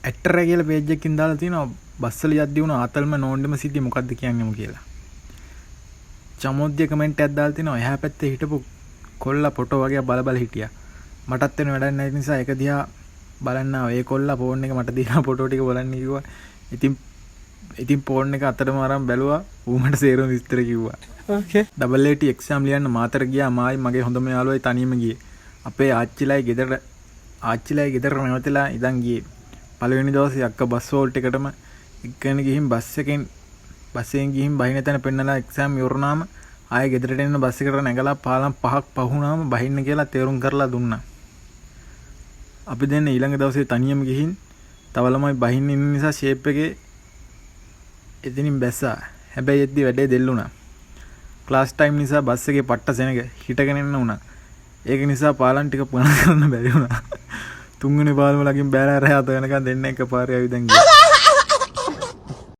Actor කියලා page එකකින් දාලා තියෙනවා බස් වල යද්දී වුණ ආතල්ම නෝන්ඩම සිද්ධිය මොකද්ද කියන්නේම කියලා. චමෝද්‍ය කමෙන්ට් එකක් දාලා තිනවා එහා පැත්තේ හිටපු කොල්ලා ෆොටෝ වගේ බල හිටියා. මටත් වෙන වැඩක් නැති නිසා ඒක දිහා බලන්න ඒ කොල්ලා ෆෝන් එක මට දීලා ෆොටෝ ටික බලන්න කිව්වා. ඉතින් ෆෝන් එක අතටම අරන් බැලුවා. ඌ මට සේරම විස්තර කිව්වා. ඕකේ. ඩබල් AT එක්සෑම් ලියන්න මාතර ගියා. මායි මගේ හොඳම යාළුවයි තනියම ගියේ. අපේ ආච්චිලායි ගෙදර නැවතලා ඉඳන් ගියේ. පළවෙනි දවසේ අක්ක බස් හෝල්ට් එකටම එක්කෙනෙක් ගිහින් බස්සෙන් ගිහින් බහින තැන පෙන්නලා එක්සෑම් ඉවරනාම ආයෙ ගෙදරට එන්න බස් එකට නැගලා පාලම් 5ක් පහුණාම බහින්න කියලා තේරුම් කරලා දුන්නා. අපි දෙන්න ඊළඟ දවසේ තනියම ගිහින් තව ළමයි බහින්න ඉන්න නිසා ෂේප් එකේ එතනින් බැස්සා. හැබැයි එද්දි වැඩේ දෙල්ලුණා. ක්ලාස් ටයිම් නිසා බස් එකේ පට්ට සෙනග හිටගෙන ඉන්න උනා. ඒක නිසා පාලම් ටික පුරා කරන්න බැරි වුණා. තුන්වෙනි පාලම ළඟින් බෑලා රෑ 7 වෙනකන් දෙන්න එකපාරේ ආවිදන් ගියා.